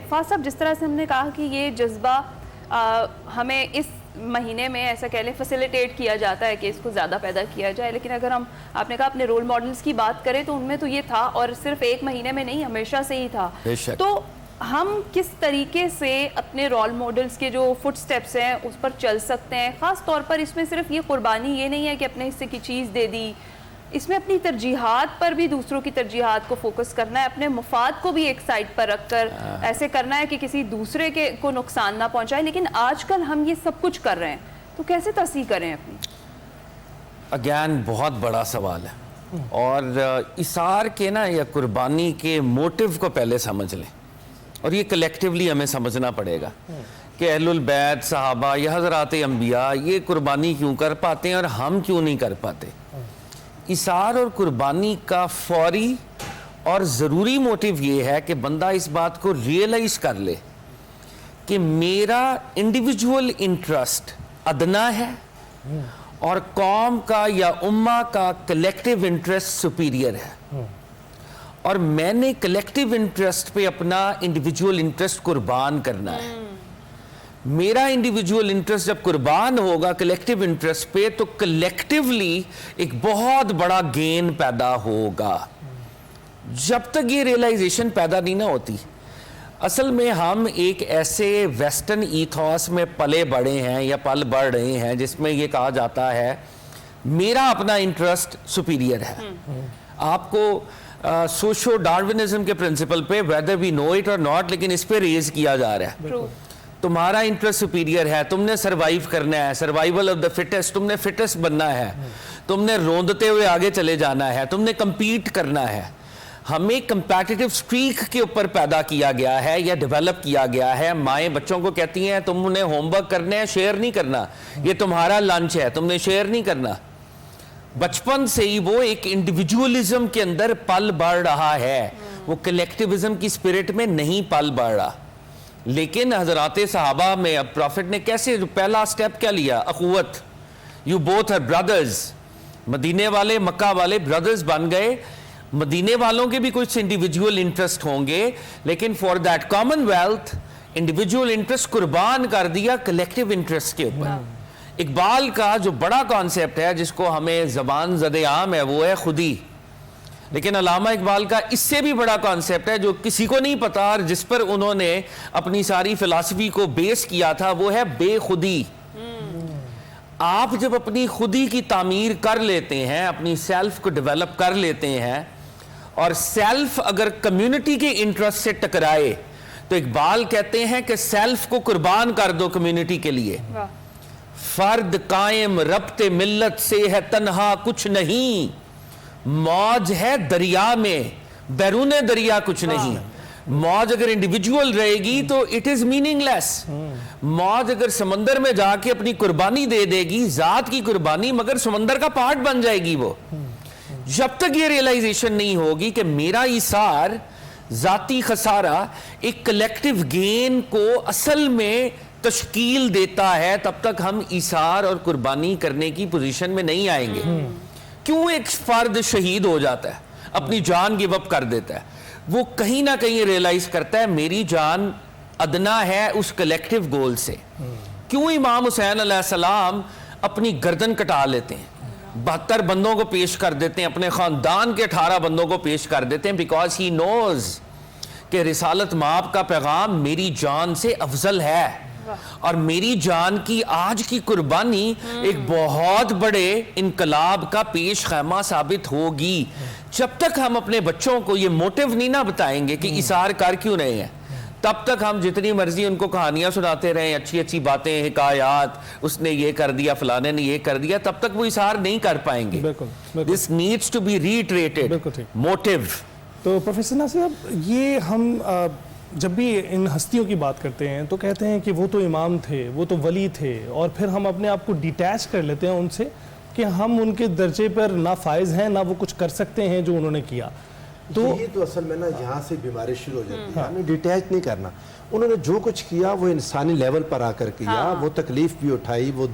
فاض صاحب جس طرح سے ہم نے کہا کہ یہ جذبہ ہمیں اس مہینے میں ایسا کہہ لیں فیسیلیٹیٹ کیا جاتا ہے کہ اس کو زیادہ پیدا کیا جائے، لیکن اگر ہم آپ نے کہا اپنے رول ماڈلز کی بات کریں تو ان میں تو یہ تھا، اور صرف ایک مہینے میں نہیں ہمیشہ سے ہی تھا. تو ہم کس طریقے سے اپنے رول ماڈلز کے جو فٹ سٹیپس ہیں اس پر چل سکتے ہیں؟ خاص طور پر اس میں صرف یہ قربانی یہ نہیں ہے کہ اپنے حصے کی چیز دے دی، اس میں اپنی ترجیحات پر بھی دوسروں کی ترجیحات کو فوکس کرنا ہے، اپنے مفاد کو بھی ایک سائڈ پر رکھ کر ایسے کرنا ہے کہ کسی دوسرے کو نقصان نہ پہنچائے. لیکن آج کل ہم یہ سب کچھ کر رہے ہیں تو کیسے تصحیح کریں اپنی؟ اگین بہت بڑا سوال ہے، اور اثار کے نا یا قربانی کے موٹیو کو پہلے سمجھ لیں، اور یہ کلیکٹیولی ہمیں سمجھنا پڑے گا کہ اہل البیت صحابہ یا حضرات انبیاء یہ قربانی کیوں کر پاتے ہیں اور ہم کیوں نہیں کر پاتے. اثار اور قربانی کا فوری اور ضروری موٹیو یہ ہے کہ بندہ اس بات کو ریئلائز کر لے کہ میرا انڈیویجول انٹرسٹ ادنا ہے اور قوم کا یا امہ کا کلیکٹیو انٹرسٹ سپیریئر ہے، اور میں نے کلیکٹیو انٹرسٹ پہ اپنا انڈیویجول انٹرسٹ قربان کرنا ہے. میرا انڈیویجول انٹرسٹ جب قربان ہوگا کلیکٹیو انٹرسٹ پہ تو کلیکٹیولی ایک بہت بڑا گین پیدا ہوگا. جب تک یہ ریئلائزیشن پیدا نہیں نہ ہوتی، اصل میں ہم ایک ایسے ویسٹرن ایتھوس میں پلے بڑھے ہیں یا پل بڑھ رہے ہیں جس میں یہ کہا جاتا ہے میرا اپنا انٹرسٹ سپیریئر ہے. آپ کو سوشو ڈارونزم کے پرنسپل پہ ویدر وی نو اٹ اور ناٹ، لیکن اس پہ ریز کیا جا رہا ہے. تمہارا انٹرسٹ سپیریئر ہے، تم نے سروائیو کرنا ہے، سروائیول آف دا فٹسٹ، تم نے فٹسٹ بننا ہے، تم نے روندتے ہوئے آگے چلے جانا ہے، تم نے کمپیٹ کرنا ہے. ہمیں کمپیٹیٹیو سٹریک کے اوپر پیدا کیا گیا ہے یا ڈیولپ کیا گیا ہے. مائیں بچوں کو کہتی ہیں تم نے ہوم ورک کرنا ہے، شیئر نہیں کرنا، یہ تمہارا لنچ ہے، تم نے شیئر نہیں کرنا. بچپن سے ہی وہ ایک انڈیویجولزم کے اندر پل بڑھ رہا ہے، وہ کلیکٹیوزم کی اسپرٹ میں نہیں پل بڑھ رہا. لیکن حضرات صحابہ میں اب پروفٹ نے کیسے پہلا سٹیپ کیا لیا؟ اخوت. You both are brothers. مدینے والے مکہ والے برادرز بن گئے. مدینے والوں کے بھی کچھ انڈیویجول انٹرسٹ ہوں گے، لیکن for that common wealth individual interest قربان کر دیا کلیکٹیو انٹرسٹ کے اوپر. اقبال کا جو بڑا کانسیپٹ ہے جس کو ہمیں زبان زد عام ہے وہ ہے خودی، لیکن علامہ اقبال کا اس سے بھی بڑا کانسیپٹ ہے جو کسی کو نہیں پتا اور جس پر انہوں نے اپنی ساری فلسفی کو بیس کیا تھا، وہ ہے بے خودی. آپ جب اپنی خودی کی تعمیر کر لیتے ہیں، اپنی سیلف کو ڈیولپ کر لیتے ہیں، اور سیلف اگر کمیونٹی کے انٹرسٹ سے ٹکرائے تو اقبال کہتے ہیں کہ سیلف کو قربان کر دو کمیونٹی کے لیے. فرد قائم ربط ملت سے ہے تنہا کچھ نہیں، موج ہے دریا میں بیرون دریا کچھ نہیں. موج اگر انڈیویجول رہے گی تو اٹ از میننگ لیس. موج اگر سمندر میں جا کے اپنی قربانی دے دے گی، ذات کی قربانی، مگر سمندر کا پارٹ بن جائے گی وہ. جب تک یہ ریئلائزیشن نہیں ہوگی کہ میرا ایثار ذاتی خسارہ ایک کلیکٹیو گین کو اصل میں تشکیل دیتا ہے، تب تک ہم ایثار اور قربانی کرنے کی پوزیشن میں نہیں آئیں گے. کیوں ایک فرد شہید ہو جاتا ہے، اپنی جان گیو اپ کر دیتا ہے؟ وہ کہیں نہ کہیں ریئلائز کرتا ہے میری جان ادنا ہے اس کلیکٹیو گول سے. کیوں امام حسین علیہ السلام اپنی گردن کٹا لیتے ہیں، 72 بندوں کو پیش کر دیتے ہیں، اپنے خاندان کے 18 بندوں کو پیش کر دیتے ہیں، بیکاز ہی نوز کہ رسالت مآب کا پیغام میری جان سے افضل ہے، اور میری جان کی آج کی قربانی ایک بہت بڑے انقلاب کا پیش خیمہ ثابت ہوگی. جب تک ہم اپنے بچوں کو یہ موٹیو نہیں نہ بتائیں گے کہ اثار کر کیوں رہے ہیں، تب تک ہم جتنی مرضی ان کو کہانیاں سناتے رہیں، اچھی اچھی باتیں، حکایات، اس نے یہ کر دیا، فلانے نے یہ کر دیا، تب تک وہ اثار نہیں کر پائیں گے. This needs to be reiterated. Motive. تو پروفیسر ناصر صاحب، یہ ہم جب بھی ان ہستیوں کی بات کرتے ہیں تو کہتے ہیں کہ وہ تو امام تھے، وہ تو ولی تھے، اور پھر ہم اپنے آپ کو ڈیٹیچ کر لیتے ہیں ان سے کہ ہم ان کے درجے پر نہ فائز ہیں نہ وہ کچھ کر سکتے ہیں جو انہوں نے کیا. تو یہ تو اصل میں نا یہاں سے بیماری شروع ہو جاتی ہے. ہمیں ڈیٹیچ نہیں کرنا. انہوں نے جو کچھ کیا وہ انسانی لیول پر آ کر کیا، وہ تکلیف بھی اٹھائی، وہ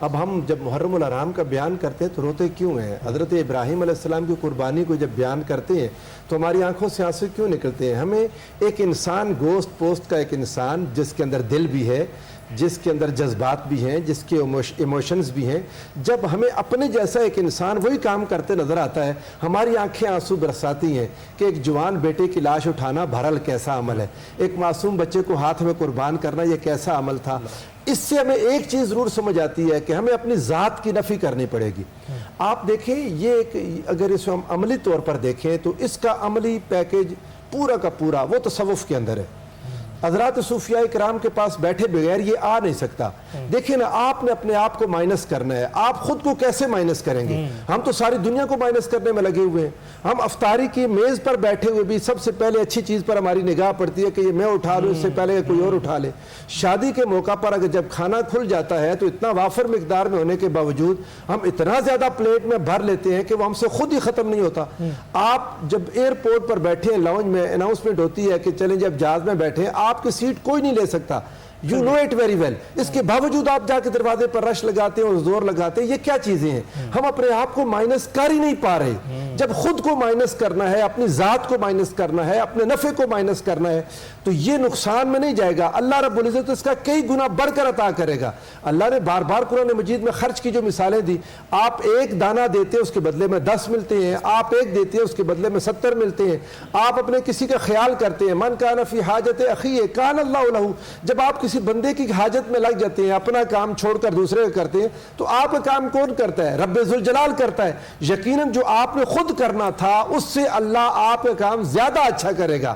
اب ہم جب محرم الحرام کا بیان کرتے ہیں تو روتے کیوں ہیں؟ حضرت ابراہیم علیہ السلام کی قربانی کو جب بیان کرتے ہیں تو ہماری آنکھوں سے آنسو کیوں نکلتے ہیں؟ ہمیں ایک انسان گوشت پوست کا ایک انسان جس کے اندر دل بھی ہے, جس کے اندر جذبات بھی ہیں, جس کے ایموشنز بھی ہیں, جب ہمیں اپنے جیسا ایک انسان وہی کام کرتے نظر آتا ہے ہماری آنکھیں آنسو برساتی ہیں کہ ایک جوان بیٹے کی لاش اٹھانا بہرحال کیسا عمل ہے, ایک معصوم بچے کو ہاتھ میں قربان کرنا یہ کیسا عمل تھا. اس سے ہمیں ایک چیز ضرور سمجھ آتی ہے کہ ہمیں اپنی ذات کی نفی کرنی پڑے گی. آپ دیکھیں یہ ایک, اگر اس کو ہم عملی طور پر دیکھیں تو اس کا عملی پیکیج پورا کا پورا وہ تصوف کے اندر ہے. حضرات صوفیاء کرام کے پاس بیٹھے بغیر یہ آ نہیں سکتا. دیکھیں نا, آپ نے اپنے آپ کو مائنس کرنا ہے, آپ خود کو کیسے مائنس کریں گے؟ ہم تو ساری دنیا کو مائنس کرنے میں لگے ہوئے ہیں. ہم افطاری کی میز پر بیٹھے ہوئے بھی سب سے پہلے اچھی چیز پر ہماری نگاہ پڑتی ہے کہ یہ میں اٹھا لوں, اس سے پہلے کوئی اور اٹھا لے. شادی کے موقع پر اگر جب کھانا کھل جاتا ہے تو اتنا وافر مقدار میں ہونے کے باوجود ہم اتنا زیادہ پلیٹ میں بھر لیتے ہیں کہ وہ ہم سے خود ہی ختم نہیں ہوتا. آپ جب ایئرپورٹ پر بیٹھے ہیں, لاؤنج میں اناؤنسمنٹ ہوتی ہے کہ چلیں جب جہاز میں بیٹھے ہیں, آپ کی سیٹ کوئی نہیں لے سکتا. You know it very well. اس کے باوجود آپ جا کے دروازے پر رش لگاتے ہیں اور زور لگاتے ہیں. یہ کیا چیزیں ہیں؟ ہم اپنے آپ کو مائنس کر ہی نہیں پا رہے. جب خود کو مائنس کرنا ہے, اپنی ذات کو مائنس کرنا ہے, اپنے نفع کو مائنس کرنا ہے تو یہ نقصان میں نہیں جائے گا. اللہ رب العزت اس کا کئی گنا بڑھ کر عطا کرے گا. اللہ نے بار بار قرآن مجید میں خرچ کی جو مثالیں دی, آپ ایک دانہ دیتے ہیں اس کے بدلے میں 10 ملتے ہیں, آپ ایک دیتے ہیں اس کے بدلے میں 70 ملتے ہیں. آپ اپنے کسی کا خیال کرتے ہیں, من کان فی حاجت اخیہ کان اللہ لہ. جب آپ کسی بندے کی حاجت میں لگ جاتے ہیں, اپنا کام چھوڑ کر دوسرے کا کرتے ہیں, تو آپ کا کام کون کرتا ہے؟ رب ذوالجلال کرتا ہے. یقیناً جو آپ نے خود کرنا تھا اس سے اللہ آپ کا کام زیادہ اچھا کرے گا.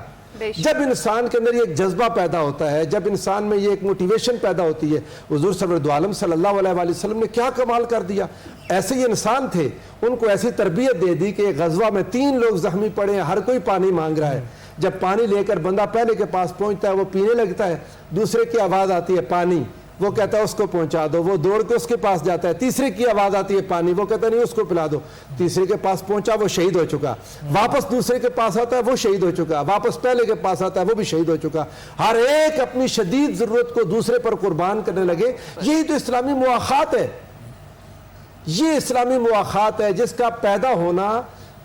جب انسان کے اندر یہ ایک جذبہ پیدا ہوتا ہے, جب انسان میں یہ ایک موٹیویشن پیدا ہوتی ہے. حضور سرور دو عالم صلی اللہ علیہ وآلہ وسلم نے کیا کمال کر دیا. ایسے یہ انسان تھے, ان کو ایسی تربیت دے دی کہ غزوہ میں 3 لوگ زخمی پڑے ہیں, ہر کوئی پانی مانگ رہا ہے. جب پانی لے کر بندہ پہلے کے پاس پہنچتا ہے, وہ پینے لگتا ہے, دوسرے کی آواز آتی ہے پانی, وہ کہتا ہے اس کو پہنچا دو, وہ دوڑ کے اس کے پاس جاتا ہے. تیسرے کی آواز آتی ہے پانی, وہ کہتا ہے نہیں اس کو پلا دو. تیسرے کے پاس پہنچا, وہ شہید ہو چکا. واپس دوسرے کے پاس آتا ہے, وہ شہید ہو چکا. واپس پہلے کے پاس آتا ہے, وہ بھی شہید ہو چکا. ہر ایک اپنی شدید ضرورت کو دوسرے پر قربان کرنے لگے. یہی تو اسلامی مواخات ہے. یہ اسلامی مواخات ہے جس کا پیدا ہونا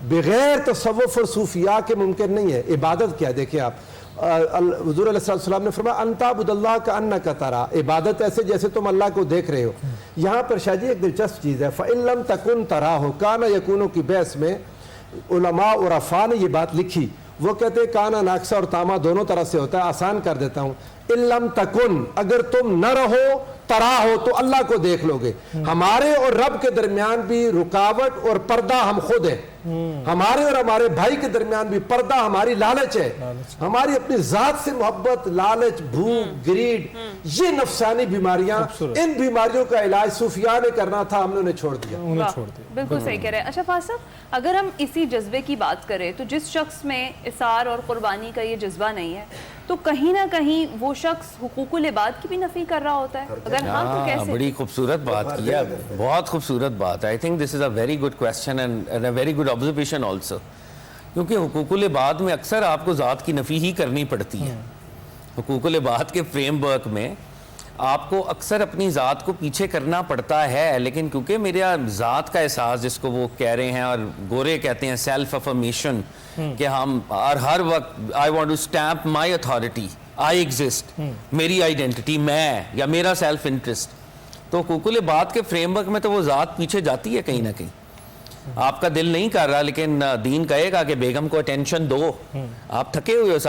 بغیر تصوف اور صوفیاء کے ممکن نہیں ہے. عبادت کیا دیکھیں آپ, حضور علیہ السلام نے فرمایا ان تعبد اللہ کأنک ترا, عبادت ایسے جیسے تم اللہ کو دیکھ رہے ہو. یہاں پر شاہ جی ایک دلچسپ چیز ہے, فَإِن لَمْ تَكُنْ تَرَاهُ كَانَ يَكُونُ کی بحث میں علماء اور عرفاء نے یہ بات لکھی. وہ کہتے ہیں کانا ناقصہ اور تاما دونوں طرح سے ہوتا ہے, آسان کر دیتا ہوں. ان لم تکن, اگر تم نہ رہو, ترا ہو تو اللہ کو دیکھ لو گے. ہمارے اور رب کے درمیان بھی رکاوٹ اور پردہ ہم خود ہیں. ہمارے اور ہمارے بھائی کے درمیان بھی پردہ ہماری لالچ ہے. ہماری اپنی ذات سے محبت, لالچ, بھوک, گریڈ, یہ نفسانی بیماریاں, ان بیماریوں کا علاج صوفیاء نے کرنا تھا, ہم نے انہیں چھوڑ دیا. بالکل صحیح کہہ رہے ہیں. اچھا فاضل صاحب, اگر ہم اسی جذبے کی بات کریں تو جس شخص میں اثار اور قربانی کا یہ جذبہ نہیں ہے تو کہیں نہ کہیں وہ شخص حقوق العباد کی بھی نفی کر رہا ہوتا ہے. اگر ہاں تو کیسے؟ بڑی خوبصورت بات کی ہے, بہت خوبصورت بات. I think this is a very good question and a very good observation also. کیونکہ حقوق العباد میں اکثر آپ کو ذات کی نفی ہی کرنی پڑتی ہے. حقوق العباد کے فریم ورک میں آپ کو اکثر اپنی ذات کو پیچھے کرنا پڑتا ہے, لیکن کیونکہ میرا ذات کا احساس جس کو وہ کہہ رہے ہیں اور گورے کہتے ہیں سیلف افرمیشن, کہ ہم ہر وقت I want to stamp my authority, I exist, میری آئیڈینٹی میں, یا میرا سیلف انٹرسٹ. تو حقوق العباد کے فریم ورک میں تو وہ ذات پیچھے جاتی ہے کہیں نہ کہیں. آپ کا دل نہیں کر رہا لیکن دین کہے گا کہ بیگم کو اٹینشن دو, آپ تھکے ہوئے ہو,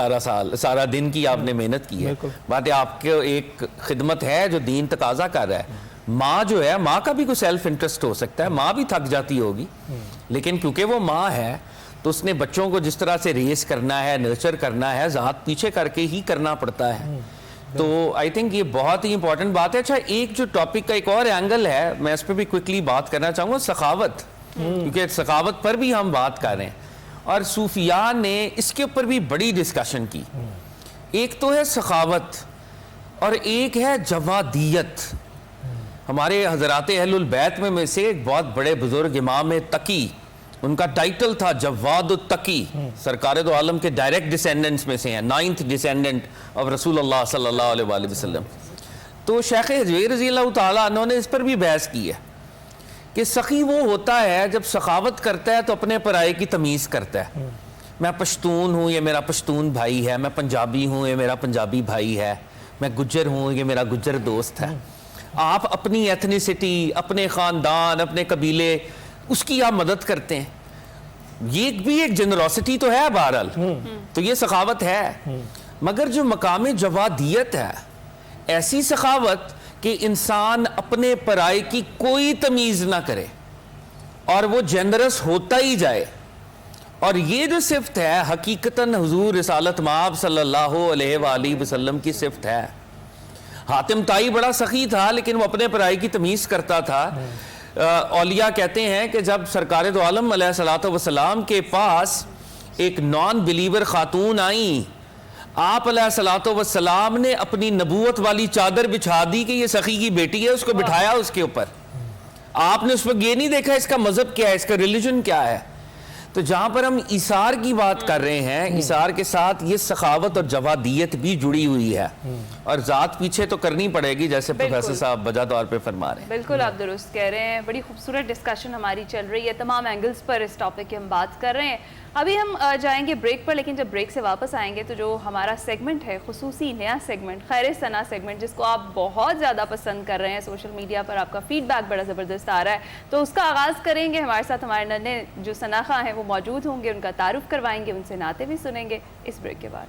سارا دن کی آپ نے محنت کی ہے. بات ہے آپ کے ایک خدمت ہے جو دین تقاضا کر رہا ہے. ماں جو ہے, ماں کا بھی کوئی سیلف انٹرسٹ ہو سکتا ہے, ماں بھی تھک جاتی ہوگی, لیکن کیونکہ وہ ماں ہے تو اس نے بچوں کو جس طرح سے ریز کرنا ہے, نرچر کرنا ہے, ذات پیچھے کر کے ہی کرنا پڑتا ہے. تو آئی تھنک یہ بہت ہی امپورٹنٹ بات ہے. اچھا, ایک جو ٹاپک کا ایک اور اینگل ہے, میں اس پہ بھی کوئکلی بات کرنا چاہوں گا, سخاوت, کیونکہ سخاوت پر بھی ہم بات کر رہے ہیں اور صوفیاء نے اس کے اوپر بھی بڑی ڈسکشن کی. ایک تو ہے سخاوت اور ایک ہے جوادیت. ہمارے حضرات اہل البیت میں سے ایک بہت بڑے بزرگ امام تقی, ان کا ٹائٹل تھا جواد التقی, سرکار دو عالم کے ڈائریکٹ ڈیسینڈنٹس میں سے ہیں, 9th ڈیسینڈنٹ آف رسول اللہ صلی اللہ علیہ وآلہ وسلم. تو شیخ حجویر رضی اللہ تعالیٰ عنہ نے اس پر بھی بحث کی ہے کہ سخی وہ ہوتا ہے جب سخاوت کرتا ہے تو اپنے پرائے کی تمیز کرتا ہے. میں پشتون ہوں، یہ میرا پشتون بھائی ہے، میں پنجابی ہوں، یہ میرا پنجابی بھائی ہے، میں گجر ہوں، یہ میرا گجر دوست ہے. آپ اپنی ایتھنیسٹی، اپنے خاندان، اپنے قبیلے، اس کی آپ مدد کرتے ہیں. یہ بھی ایک جنروسٹی تو ہے بہرحال، تو یہ سخاوت ہے. مگر جو مقام جوادیت ہے، ایسی سخاوت کہ انسان اپنے پرائے کی کوئی تمیز نہ کرے اور وہ جنرس ہوتا ہی جائے، اور یہ جو صفت ہے حقیقتاً حضور رسالت مآب صلی اللہ علیہ وآلہ وسلم کی صفت ہے. حاتم طائی بڑا سخی تھا لیکن وہ اپنے پرائے کی تمیز کرتا تھا. اولیاء کہتے ہیں کہ جب سرکار دو عالم علیہ الصلوۃ والسلام کے پاس ایک نان بلیور خاتون آئیں، آپ علیہ الصلوۃ والسلام نے اپنی نبوت والی چادر بچھا دی کہ یہ سخی کی بیٹی ہے، اس کو بٹھایا اس کے اوپر. آپ نے اس وقت یہ نہیں دیکھا اس کا مذہب کیا ہے، اس کا ریلیجن کیا ہے. تو جہاں پر ہم ایثار کی بات کر رہے ہیں، ایثار کے ساتھ یہ سخاوت اور جوادیت بھی جڑی ہوئی ہے، اور ذات پیچھے تو کرنی پڑے گی جیسے پروفیسر صاحب وجہ طور پہ فرما رہے ہیں. بالکل آپ درست کہہ رہے ہیں. بڑی خوبصورت ڈسکشن ہماری چل رہی ہے، تمام اینگلز پر اس ٹاپک کی ہم بات کر رہے ہیں. ابھی ہم جائیں گے بریک پر، لیکن جب بریک سے واپس آئیں گے تو جو ہمارا سیگمنٹ ہے، خصوصی نیا سیگمنٹ خیر ثنا سیگمنٹ، جس کو آپ بہت زیادہ پسند کر رہے ہیں، سوشل میڈیا پر آپ کا فیڈ بیک بڑا زبردست آ رہا ہے، تو اس کا آغاز کریں گے. ہمارے ساتھ ہمارے ننے جو ثنا خواں ہیں وہ موجود ہوں گے، ان کا تعارف کروائیں گے، ان سے نعتیں بھی سنیں گے اس بریک کے بعد.